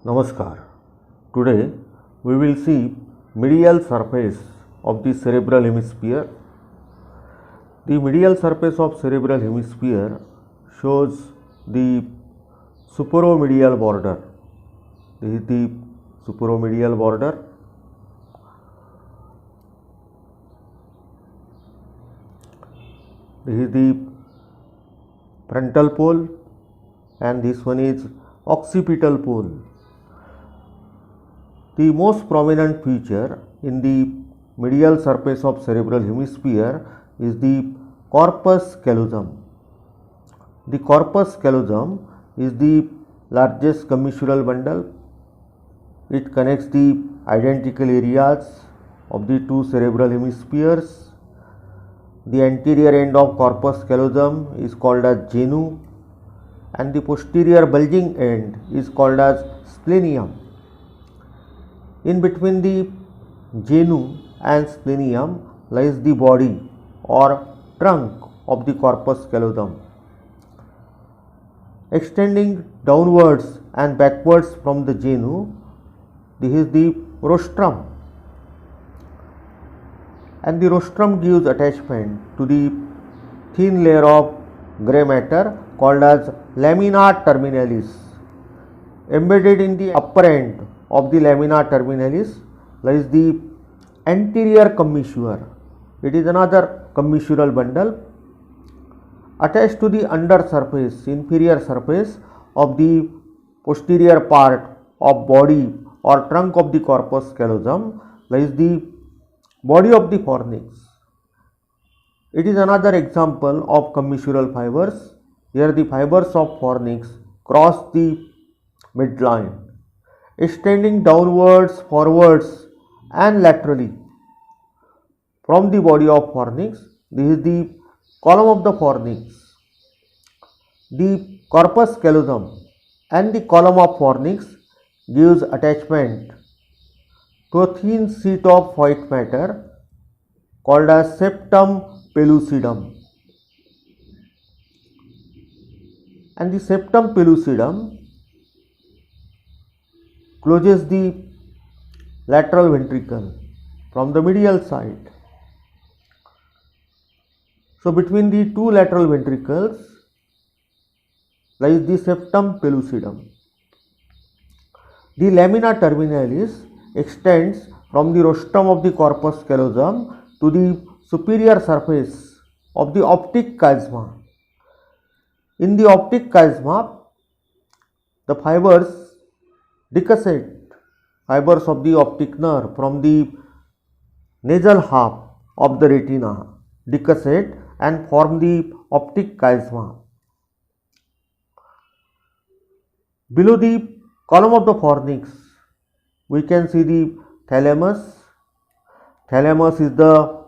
Namaskar. Today we will see medial surface of the cerebral hemisphere. The medial surface of cerebral hemisphere shows the supromedial border. This is the supromedial border. This is the frontal pole and this one is occipital pole. The most prominent feature in the medial surface of cerebral hemisphere is the corpus callosum. The corpus callosum is the largest commissural bundle. It connects the identical areas of the two cerebral hemispheres. The anterior end of corpus callosum is called as genu and the posterior bulging end is called as splenium. In between the genu and splenium lies the body or trunk of the corpus callosum. Extending downwards and backwards from the genu, this is the rostrum, and the rostrum gives attachment to the thin layer of grey matter called as lamina terminalis. Embedded in the upper end of the lamina terminalis lies the anterior commissure. It is another commissural bundle attached to the under surface, inferior surface of the posterior part of body or trunk of the corpus callosum lies the body of the fornix. It is another example of commissural fibers. Here the fibers of fornix cross the midline, extending downwards, forwards and laterally from the body of fornix. This is the column of the fornix. The corpus callosum and the column of fornix gives attachment to a thin sheet of white matter called as septum pellucidum, and the septum pellucidum closes the lateral ventricle from the medial side. So between the two lateral ventricles lies the septum pellucidum. The lamina terminalis extends from the rostrum of the corpus callosum to the superior surface of the optic chiasma. In the optic chiasma, the fibers decussate, fibers of the optic nerve from the nasal half of the retina decussate and form the optic chiasma. Below the column of the fornix, we can see the thalamus. Thalamus is the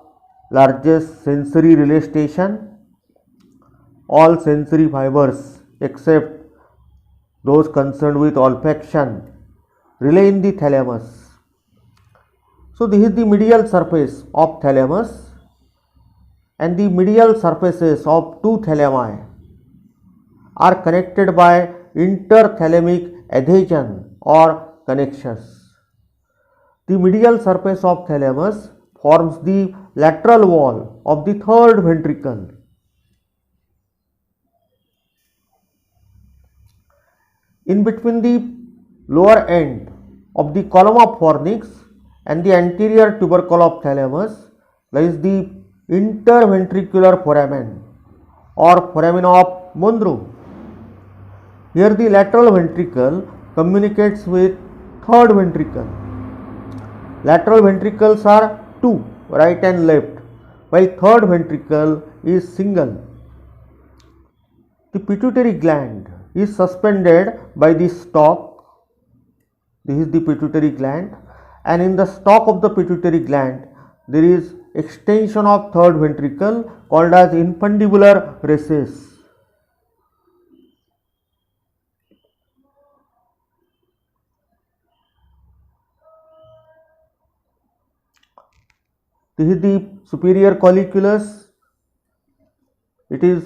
largest sensory relay station. All sensory fibers except those concerned with olfaction relay in the thalamus. So this is the medial surface of thalamus, and the medial surfaces of two thalami are connected by interthalamic adhesion or connections. The medial surface of thalamus forms the lateral wall of the third ventricle. In between the lower end of the column of fornix and the anterior tubercle of thalamus lies the interventricular foramen or foramen of Monro. Here the lateral ventricle communicates with third ventricle. Lateral ventricles are two, right and left, while third ventricle is single. The pituitary gland is suspended by the stalk. This is the pituitary gland, and in the stalk of the pituitary gland there is extension of third ventricle called as infundibular recess. This is the superior colliculus. It is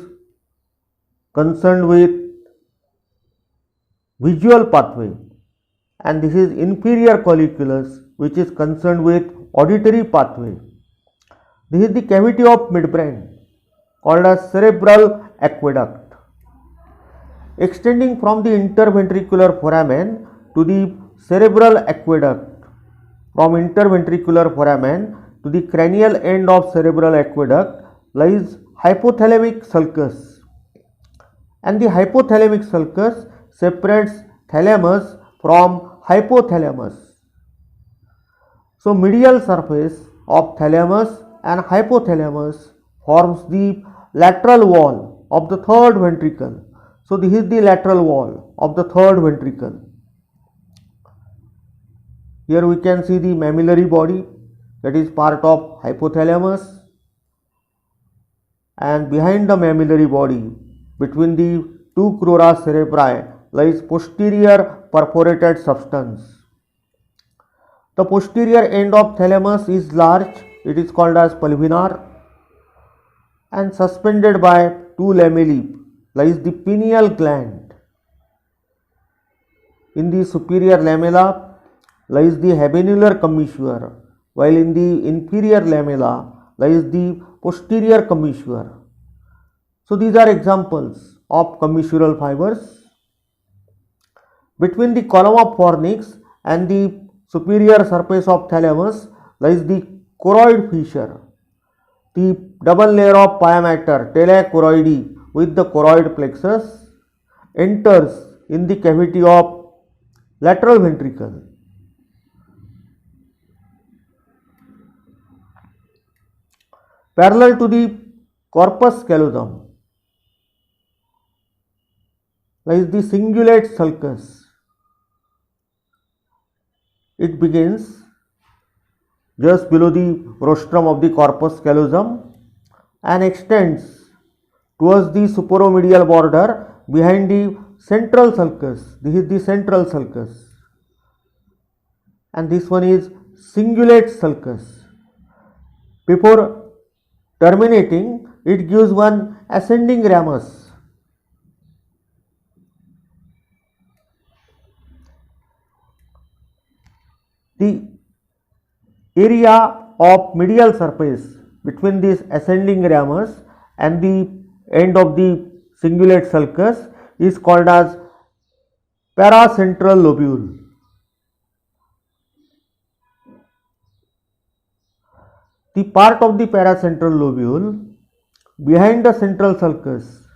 concerned with visual pathway, and this is inferior colliculus, which is concerned with auditory pathway. This is the cavity of midbrain called as cerebral aqueduct, extending from the interventricular foramen to the cerebral aqueduct. From interventricular foramen to the cranial end of cerebral aqueduct lies hypothalamic sulcus, and the hypothalamic sulcus separates thalamus from hypothalamus. So medial surface of thalamus and hypothalamus forms the lateral wall of the third ventricle. So this is the lateral wall of the third ventricle. Here we can see the mammillary body, that is part of hypothalamus, and behind the mammillary body, between the two crura cerebri, lies posterior perforated substance. The posterior end of thalamus is large, it is called as pulvinar, and suspended by two lamellae lies the pineal gland. In the superior lamella lies the habenular commissure, while in the inferior lamella lies the posterior commissure. So these are examples of commissural fibers. Between the column of fornix and the superior surface of thalamus lies the choroid fissure. The double layer of pia mater, telae choroidi, with the choroid plexus enters in the cavity of lateral ventricle. Parallel to the corpus callosum lies the cingulate sulcus. It begins just below the rostrum of the corpus callosum and extends towards the superomedial border behind the central sulcus. This is the central sulcus, and this one is cingulate sulcus. Before terminating, it gives one ascending ramus. The area of medial surface between this ascending ramus and the end of the cingulate sulcus is called as paracentral lobule. The part of the paracentral lobule behind the central sulcus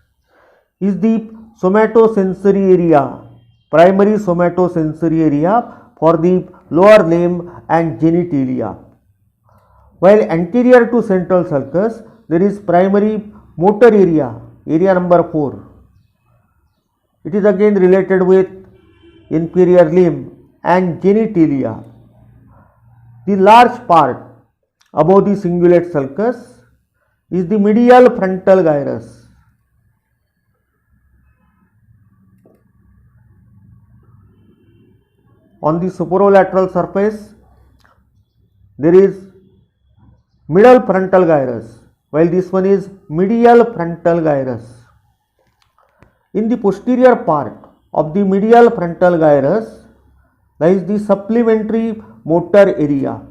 is the somatosensory area, primary somatosensory area for the lower limb and genitalia, while anterior to central sulcus there is primary motor area, area number 4. It is again related with inferior limb and genitalia. The large part above the cingulate sulcus is the medial frontal gyrus. On the superolateral surface there is middle frontal gyrus, while this one is medial frontal gyrus. In the posterior part of the medial frontal gyrus lies the supplementary motor area.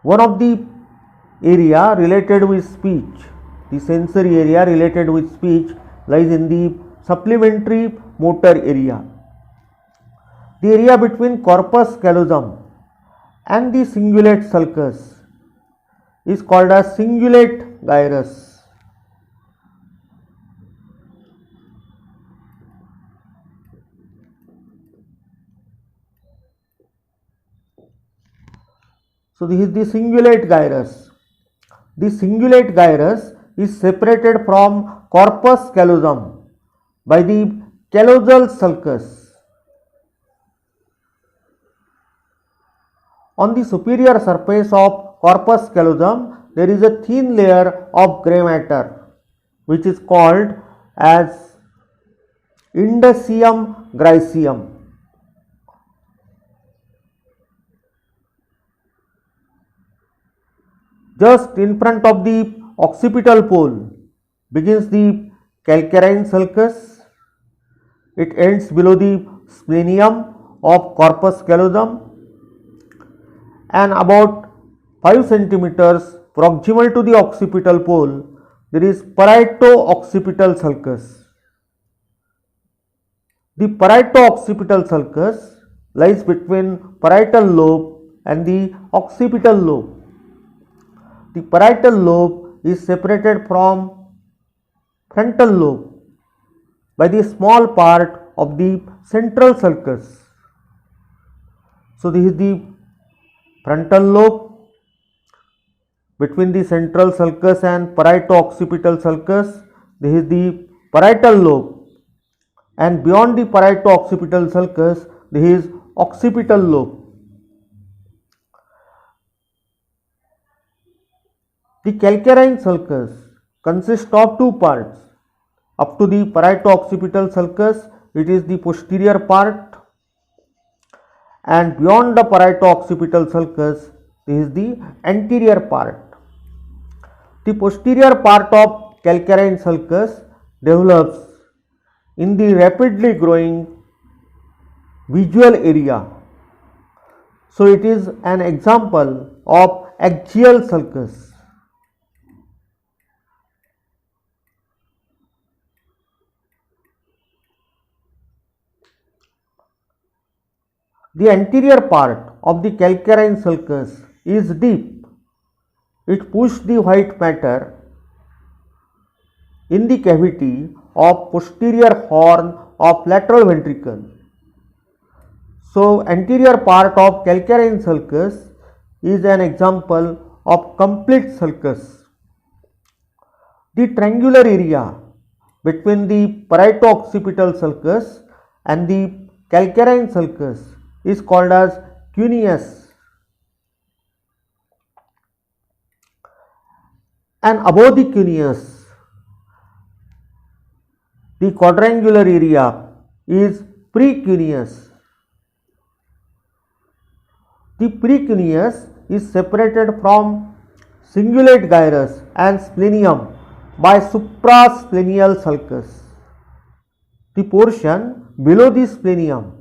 One of the area related with speech, the sensory area related with speech, lies in the supplementary motor area. The area between corpus callosum and the cingulate sulcus is called as cingulate gyrus. So this is the cingulate gyrus. The cingulate gyrus is separated from corpus callosum by the callosal sulcus. On the superior surface of corpus callosum there is a thin layer of grey matter which is called as Indusium graecium. Just in front of the occipital pole begins the calcarine sulcus. It ends below the splenium of corpus callosum, and about 5 centimeters proximal to the occipital pole there is parieto-occipital sulcus. The parieto-occipital sulcus lies between parietal lobe and the occipital lobe. The parietal lobe is separated from frontal lobe by the small part of the central sulcus. So this is the frontal lobe. Between the central sulcus and parieto-occipital sulcus, this is the parietal lobe, and beyond the parieto-occipital sulcus, this is occipital lobe. The calcarine sulcus consists of two parts. Up to the parieto-occipital sulcus, it is the posterior part, and beyond the parieto-occipital sulcus, this is the anterior part. The posterior part of calcarine sulcus develops in the rapidly growing visual area. So it is an example of axial sulcus. The anterior part of the calcarine sulcus is deep. It pushes the white matter in the cavity of posterior horn of lateral ventricle. So anterior part of calcarine sulcus is an example of complete sulcus. The triangular area between the parieto-occipital sulcus and the calcarine sulcus is called as cuneus, and above the cuneus the quadrangular area is precuneus. The precuneus is separated from cingulate gyrus and splenium by suprasplenial sulcus. The portion below the splenium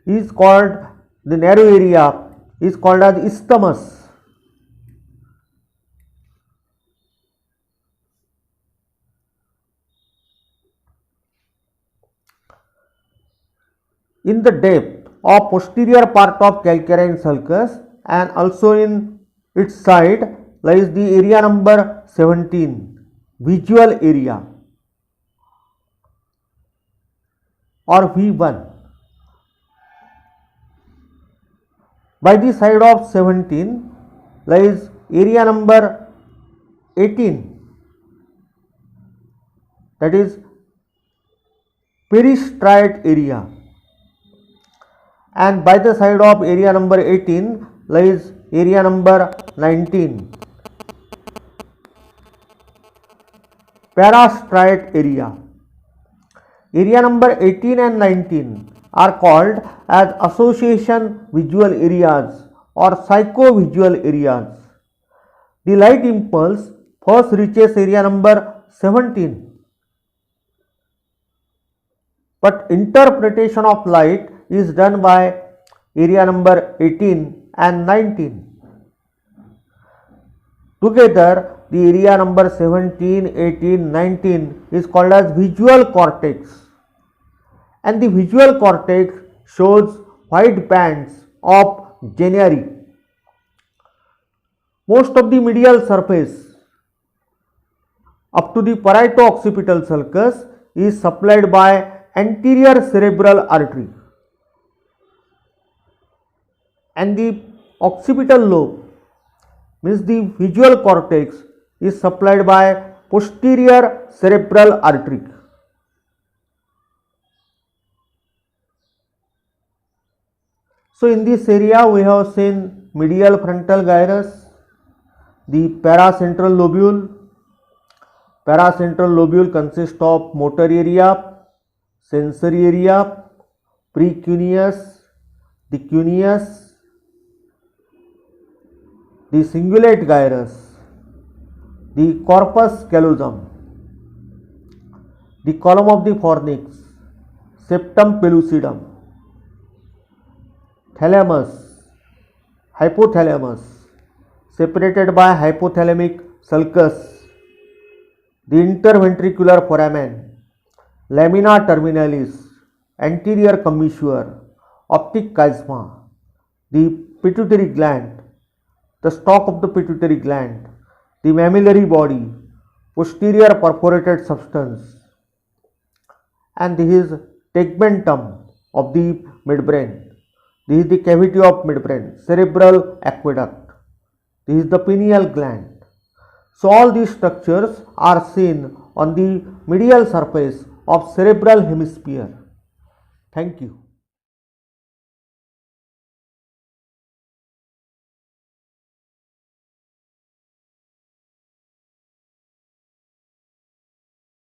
is called, the narrow area is called as isthmus. In the depth of posterior part of calcarine sulcus and also in its side lies the area number 17, visual area, or V1. By the side of 17 lies area number 18, that is peristriate area, and by the side of area number 18 lies area number 19, parastriate area. Area number 18 and 19 are called as association visual areas or psychovisual areas. The light impulse first reaches area number 17, but interpretation of light is done by area number 18 and 19. Together, the area number 17, 18, 19 is called as visual cortex, and the visual cortex shows white bands of generi. Most of the medial surface up to the parieto-occipital sulcus is supplied by anterior cerebral artery, and the occipital lobe, means the visual cortex, is supplied by posterior cerebral artery. So in this area we have seen medial frontal gyrus, the paracentral lobule. Paracentral lobule consists of motor area, sensory area, precuneus, the cuneus, the cingulate gyrus, the corpus callosum, the column of the fornix, septum pellucidum, thalamus, hypothalamus, separated by hypothalamic sulcus, the interventricular foramen, lamina terminalis, anterior commissure, optic chiasma, the pituitary gland, the stalk of the pituitary gland, the mammillary body, posterior perforated substance, and this is tegmentum of the midbrain. This is the cavity of midbrain, cerebral aqueduct. This is the pineal gland. So all these structures are seen on the medial surface of cerebral hemisphere. Thank you.